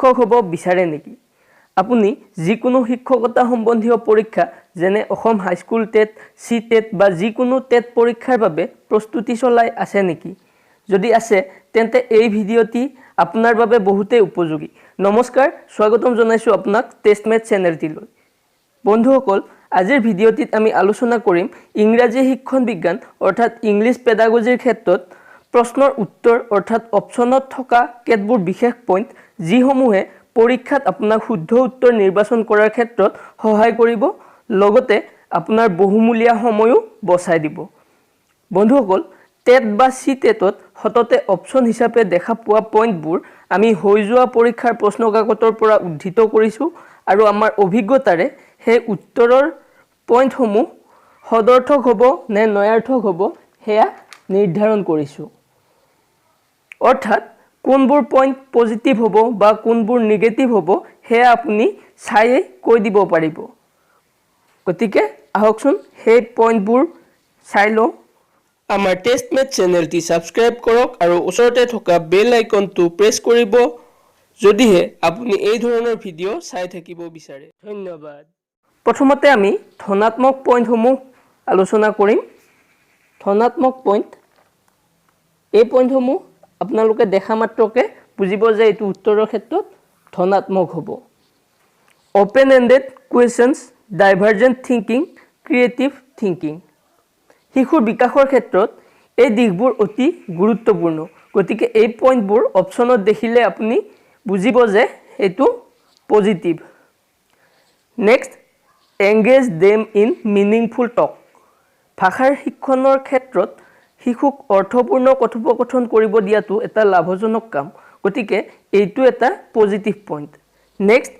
শিক্ষক হ'ব বিচাৰে নেকি? আপুনি যিকোনো শিক্ষকতা সম্বন্ধীয় পৰীক্ষা যেনে অসম হাইস্কুল টেট, সি টেট বা যিকোনো টেট পৰীক্ষাৰ বাবে প্ৰস্তুতি চলাই আছে নেকি? যদি আছে তেন্তে এই ভিডিঅ'টি আপোনাৰ বাবে বহুতেই উপযোগী। নমস্কাৰ, স্বাগতম জনাইছোঁ আপোনাক টেষ্টমেট চেনেলটিলৈ। বন্ধুসকল, আজিৰ ভিডিঅ'টিত আমি আলোচনা কৰিম ইংৰাজী শিক্ষণ বিজ্ঞান অৰ্থাৎ ইংলিছ পেডাগজিৰ ক্ষেত্ৰত প্ৰশ্নৰ উত্তৰ অৰ্থাৎ অপশ্যনত থকা কেতবোৰ বিশেষ পইণ্ট যিসমূহে পৰীক্ষাত আপোনাক শুদ্ধ উত্তৰ নিৰ্বাচন কৰাৰ ক্ষেত্ৰত সহায় কৰিব, লগতে আপোনাৰ বহুমূলীয়া সময়ো বচাই দিব। বন্ধুসকল, টেট বা সি টেটত সততে অপশ্যন হিচাপে দেখা পোৱা পইণ্টবোৰ আমি হৈ যোৱা পৰীক্ষাৰ প্ৰশ্নকাকতৰ পৰা উদ্ধৃত কৰিছোঁ আৰু আমাৰ অভিজ্ঞতাৰে সেই উত্তৰৰ পইণ্টসমূহ সদৰ্থক হ'ব নে নয়াৰ্থক হ'ব সেয়া নিৰ্ধাৰণ কৰিছোঁ। অৰ্থাৎ কোনবোৰ পইণ্ট পজিটিভ হ'ব বা কোনবোৰ নিগেটিভ হ'ব সেয়া আপুনি চাইয়ে কৈ দিব পাৰিব। গতিকে আহকচোন সেই পইণ্টবোৰ চাই লওঁ। আমাৰ টেষ্টমেট চেনেলটি ছাবস্ক্ৰাইব কৰক আৰু ওচৰতে থকা বেল আইকনটো প্ৰেছ কৰিব যদিহে আপুনি এই ধৰণৰ ভিডিঅ' চাই থাকিব বিচাৰে। ধন্যবাদ। প্ৰথমতে আমি ধনাত্মক পইণ্টসমূহ আলোচনা কৰিম। ধনাত্মক পইণ্ট, এই পইণ্টসমূহ আপোনালোকে দেখা মাত্ৰকে বুজিব যে এইটো উত্তৰৰ ক্ষেত্ৰত ধনাত্মক হ'ব। Open ended questions, divergent thinking, creative thinking. শিশুৰ বিকাশৰ ক্ষেত্ৰত এই দিশবোৰ অতি গুৰুত্বপূৰ্ণ। গতিকে এই পইণ্টবোৰ অপশ্যনত দেখিলে আপুনি বুজিব যে এইটো positive. Next, engage them in meaningful talk. ভাষাৰ শিক্ষণৰ ক্ষেত্ৰত শিশুক অৰ্থপূৰ্ণ কথোপকথন কৰিব দিয়াটো এটা লাভজনক কাম। গতিকে এইটো এটা positive point. Next,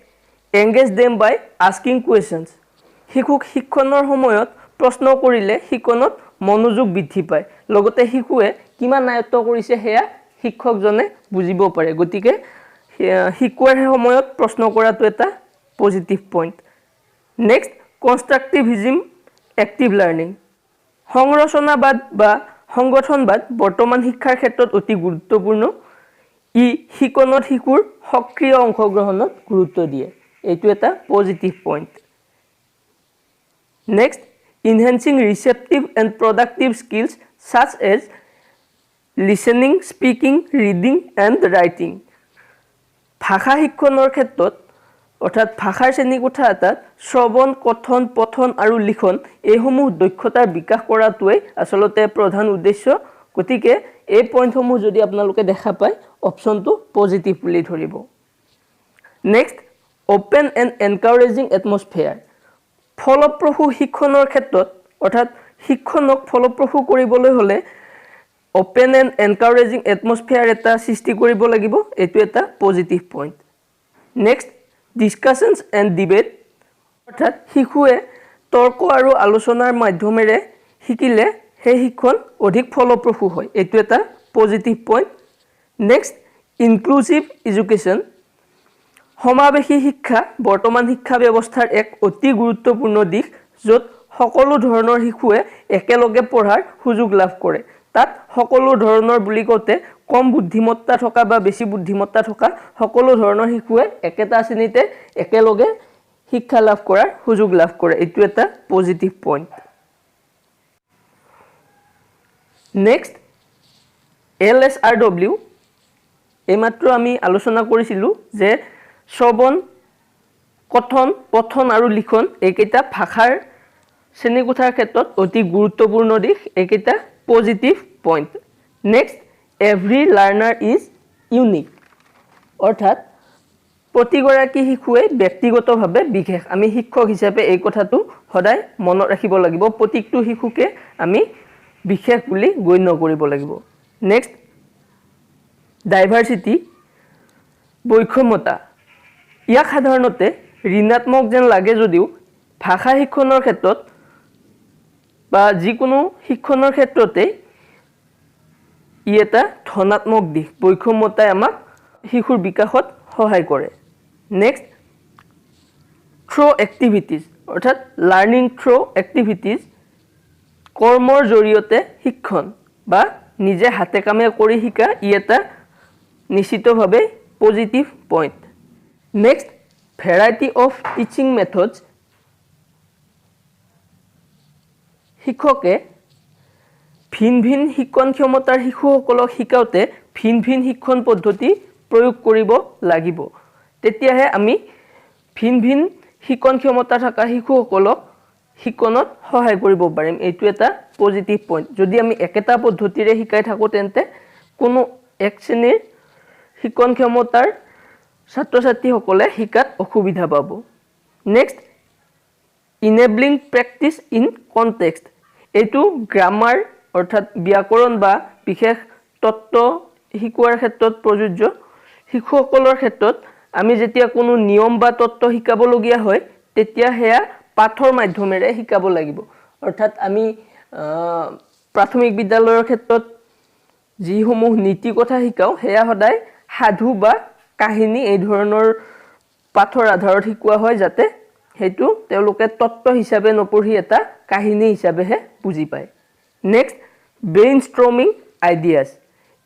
engage them by asking questions. শিশুক শিক্ষণৰ সময়ত প্ৰশ্ন কৰিলে শিকণত মনোযোগ বৃদ্ধি পায়, লগতে শিশুৱে কিমান আয়ত্ত কৰিছে সেয়া শিক্ষকজনে বুজিব পাৰে। গতিকে শিকোৱাৰ সময়ত প্ৰশ্ন কৰাটো এটা positive point. Next, constructivism, active learning. সংৰচনাবাদ বা সংগঠনবাদ বৰ্তমান শিক্ষাৰ ক্ষেত্ৰত অতি গুৰুত্বপূৰ্ণ। ই শিকণত শিশুৰ সক্ৰিয় অংশগ্ৰহণত গুৰুত্ব দিয়ে। এইটো এটা positive point. Next, enhancing receptive and productive skills such as listening, speaking, reading and writing. ভাষা শিক্ষণৰ ক্ষেত্ৰত অৰ্থাৎ ভাষাৰ শ্ৰেণীকোঠা এটাত শ্ৰৱণ, কথন, পঠন আৰু লিখন এইসমূহ দক্ষতাৰ বিকাশ কৰাটোৱেই আচলতে প্ৰধান উদ্দেশ্য। গতিকে এই পইণ্টসমূহ যদি আপোনালোকে দেখা পায় অপশ্যনটো পজিটিভ বুলি ধৰিব। Next, open and encouraging atmosphere. ফলপ্ৰসূ শিক্ষণৰ ক্ষেত্ৰত অৰ্থাৎ শিক্ষণক ফলপ্ৰসূ কৰিবলৈ হ'লে অপেন এণ্ড এনকাৰেজিং এটমছফেয়াৰ এটা সৃষ্টি কৰিব লাগিব। এইটো এটা positive point. Next, discussions and debate. অৰ্থাৎ শিশুৱে তৰ্ক আৰু আলোচনাৰ মাধ্যমেৰে শিকিলে সেই শিক্ষণ অধিক ফলপ্ৰসূ হয়। এইটো এটা positive point. Next, inclusive education. সমাৱেশী শিক্ষা বৰ্তমান শিক্ষা ব্যৱস্থাৰ এক অতি গুৰুত্বপূৰ্ণ দিশ, য'ত সকলো ধৰণৰ শিশুৱে একেলগে পঢ়াৰ সুযোগ লাভ কৰে। তাত সকলো ধৰণৰ বুলি কওঁতে কম বুদ্ধিমত্তা থকা বা বেছি বুদ্ধিমত্তা থকা সকলো ধৰণৰ শিশুৱে একেটা শ্ৰেণীতে একেলগে শিক্ষা লাভ কৰাৰ সুযোগ লাভ কৰে। এইটো এটা পজিটিভ পইণ্ট। Next, LSRW। এইমাত্ৰ আমি আলোচনা কৰিছিলোঁ যে শ্ৰৱণ, কথন, পঠন আৰু লিখন এইকেইটা ভাষাৰ শ্ৰেণীকোঠাৰ ক্ষেত্ৰত অতি গুৰুত্বপূৰ্ণ দিশ। এইকেইটা positive point. Next, every learner is unique. অৰ্থাৎ প্ৰতিগৰাকী শিশুৱে ব্যক্তিগতভাৱে বিশেষ। আমি শিক্ষক হিচাপে এই কথাটো সদায় মনত ৰাখিব লাগিব। প্ৰত্যেকটো শিশুকে আমি বিশেষ বুলি গণ্য কৰিব লাগিব। নেক্সট, ডাইভাৰ্চিটি, বৈষম্যতা। ইয়াক সাধাৰণতে ঋণাত্মক যেন লাগে যদিও ভাষা শিক্ষণৰ ক্ষেত্ৰত বা যিকোনো শিক্ষণৰ ক্ষেত্ৰতে ই এটা ধনাত্মক দিশ। বৈষম্যতাই আমাক শিশুৰ বিকাশত সহায় কৰে। নেক্সট, থ্ৰ' এক্টিভিটিজ অৰ্থাৎ লাৰ্ণিং থ্ৰ' এক্টিভিটিজ। কৰ্মৰ জৰিয়তে শিক্ষণ বা নিজে হাতে কামে কৰি শিকা ই এটা নিশ্চিতভাৱে positive point. Next variety of teaching methods শিক্ষকে ভিন ভিন শিক্ষণ ক্ষমতাৰ শিশুসকলক শিকাওঁতে ভিন ভিন শিক্ষণ পদ্ধতি প্ৰয়োগ কৰিব লাগিব তেতিয়াহে আমি ভিন ভিন শিক্ষণ ক্ষমতা থকা শিশুসকলক শিক্ষণত সহায় কৰিব পাৰিম এইটো এটা পজিটিভ পইণ্ট যদি আমি একেটা পদ্ধতিৰে শিকাই থাকো তেন্তে কোনো এক শ্ৰেণীৰ শিক্ষণ ক্ষমতাৰ ছাত্ৰ ছাত্ৰীসকলে শিকাত অসুবিধা পাব নেক্সট ইনেবলিং প্ৰেক্টিছ ইন কনটেক্সট এইটো গ্ৰামাৰ অৰ্থাৎ ব্যাকৰণ বা বিশেষ তত্ত্ব শিকোৱাৰ ক্ষেত্ৰত প্ৰযোজ্য শিশুসকলৰ ক্ষেত্ৰত আমি যেতিয়া কোনো নিয়ম বা তত্ত্ব শিকাবলগীয়া হয় তেতিয়া হেয়া পাঠৰ মাধ্যমেৰে শিকাব লাগিব অৰ্থাৎ আমি প্ৰাথমিক বিদ্যালয়ৰ ক্ষেত্ৰত যিসমূহ নীতি কথা শিকাও হেয়া সদায় সাধু বা কাহিনী এই ধৰণৰ পাঠৰ আধাৰত শিকোৱা হয় যাতে হেতু তেওঁলোকে তত্ত্ব হিচাপে নপঢ়ি এটা কাহিনী হিচাপেহে বুজি পায় নেক্সট ব্ৰেইনষ্ট্ৰমিং আইডিয়াছ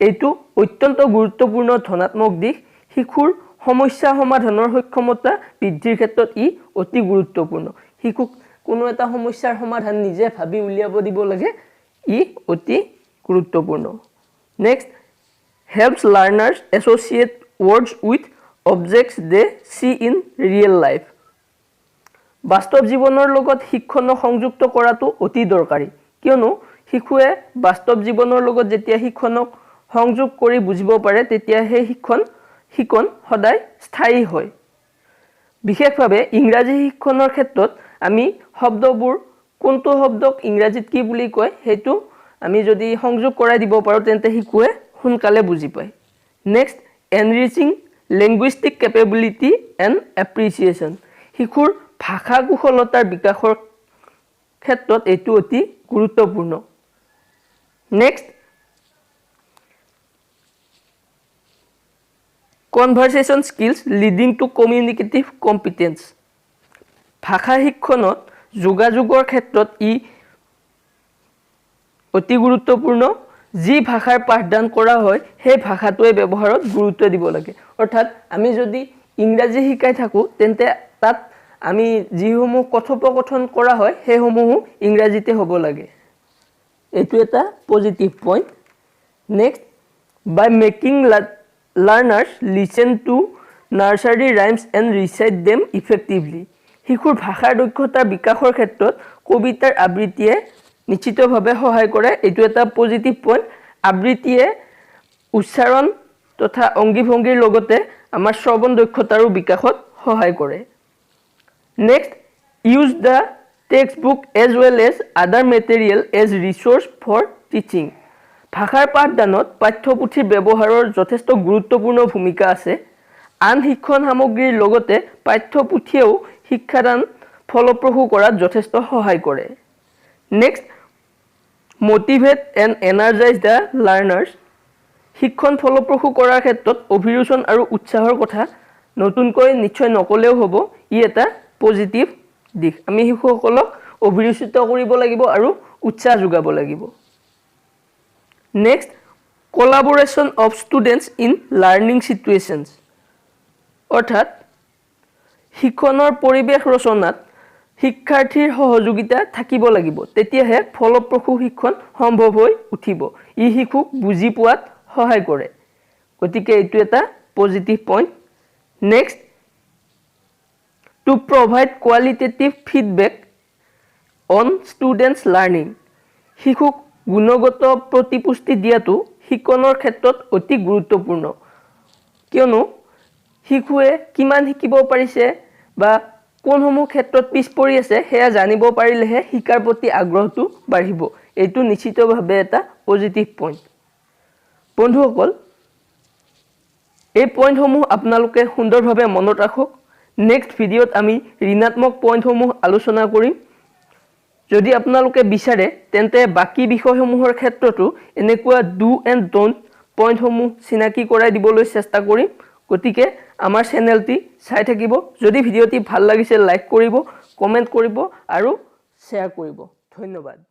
এইটো অত্যন্ত গুৰুত্বপূৰ্ণ ধনাত্মক দিশ শিশুৰ সমস্যা সমাধানৰ সক্ষমতা বৃদ্ধিৰ ক্ষেত্ৰত ই অতি গুৰুত্বপূৰ্ণ শিশুক কোনো এটা সমস্যাৰ সমাধান নিজে ভাবি উলিয়াব দিব লাগে ই অতি গুৰুত্বপূৰ্ণ next helps learners associate words with objects they see in real life বাস্তৱ জীৱনৰ লগত শিক্ষণক সংযুক্ত কৰাটো অতি দৰকাৰী কিয়নো শিশুৱে বাস্তৱ জীৱনৰ লগত যেতিয়া শিক্ষণক সংযোগ কৰি বুজিব পাৰে তেতিয়া সেই শিক্ষণ সদায় স্থায়ী হয় বিশেষভাৱে ইংৰাজী শিক্ষণৰ ক্ষেত্ৰত আমি শব্দবোৰ কোনটো শব্দক ইংৰাজীত কি বুলি কয় হেতু আমি যদি সংযোগ কৰাই দিব পাৰো তেন্তে শিশুৱে সোনকালে বুজি পায় next enriching linguistic capability and appreciation শিশুৰ ভাষা কুশলতাৰ বিকাশৰ ক্ষেত্ৰত এইটো অতি গুৰুত্বপূৰ্ণ next conversation skills leading to communicative competence ভাষা শিক্ষণত যোগাযোগৰ ক্ষেত্ৰত ই অতি গুৰুত্বপূৰ্ণ যি ভাষাৰ পাঠদান কৰা হয় সেই ভাষাটোৱে ব্যৱহাৰত গুৰুত্ব দিব লাগে অৰ্থাৎ আমি যদি ইংৰাজী শিকাই থাকো তেন্তে তাত আমি যিসমূহ কথোপকথন কৰা হয় সেইসমূহ ইংৰাজীতে হ'ব লাগে এইটো এটা positive point next by making learners listen to nursery rhymes and recite them effectively শিশুৰ ভাষাৰ দক্ষতাৰ বিকাশৰ ক্ষেত্ৰত কবিতাৰ আবৃত্তিয়ে নিশ্চিতভাৱে সহায় কৰে এইটো এটা পজিটিভ পইণ্ট আবৃত্তিয়ে উচ্চাৰণ তথা অংগী ভংগীৰ লগতে আমাৰ শ্ৰৱণ দক্ষতাৰো বিকাশত সহায় কৰে next use the textbook as well as other material as resource for teaching ভাষাৰ পাঠদানত পাঠ্যপুথিৰ ব্যৱহাৰৰ যথেষ্ট গুৰুত্বপূৰ্ণ ভূমিকা আছে আন শিক্ষণ সামগ্ৰীৰ লগতে পাঠ্যপুথিয়েও শিক্ষাদান ফলপ্ৰসূ কৰাত যথেষ্ট সহায় কৰে next motivate and energize the learners শিক্ষণ ফলপ্ৰসূ কৰাৰ ক্ষেত্ৰত অভিৰুচন আৰু উৎসাহৰ কথা নতুনকৈ নিশ্চয় নকলেও হ'ব ই এটা পজিটিভ দিশ আমি শিশুসকলক অভিৰুচিত কৰিব লাগিব আৰু উৎসাহ যোগাব লাগিব next collaboration of students in learning situations অৰ্থাৎ শিক্ষণৰ পৰিৱেশ ৰচনাত শিক্ষাৰ্থীৰ সহযোগিতা থাকিব লাগিব তেতিয়াহে ফলপ্ৰসূ শিক্ষণ সম্ভৱ হৈ উঠিব ই শিশুক বুজি পোৱাত সহায় কৰে গতিকে এইটো এটা positive point next to provide qualitative feedback on students learning শিশুক গুণগত প্ৰতিপুষ্টি দিয়াটো শিক্ষণৰ ক্ষেত্ৰত অতি গুৰুত্বপূৰ্ণ কিয়নো শিশুৱে কিমান শিকিব পাৰিছে বা কোনসমূহ ক্ষেত্ৰত পিছ পৰি আছে সেয়া জানিব পাৰিলেহে শিকাৰ প্ৰতি আগ্ৰহটো বাঢ়িব এইটো নিশ্চিতভাৱে এটা পজিটিভ পইণ্ট বন্ধুসকল এই পইণ্টসমূহ আপোনালোকে সুন্দৰভাৱে মনত ৰাখক নেক্সট ভিডিঅ'ত আমি ঋণাত্মক পইণ্টসমূহ আলোচনা কৰিম যদি আপোনালোকে বিচাৰে তেন্তে বাকি বিষয়সমূহৰ ক্ষেত্ৰতো এনেকুৱা ডু এণ্ড ডোন্ট পইণ্টসমূহ চিনাকি কৰাই দিবলৈ চেষ্টা কৰিম গতিকে আমাৰ চেনেলটি চাই থাকিব যদি ভিডিঅ'টি ভাল লাগিছে লাইক কৰিব কমেণ্ট কৰিব আৰু শ্বেয়াৰ কৰিব ধন্যবাদ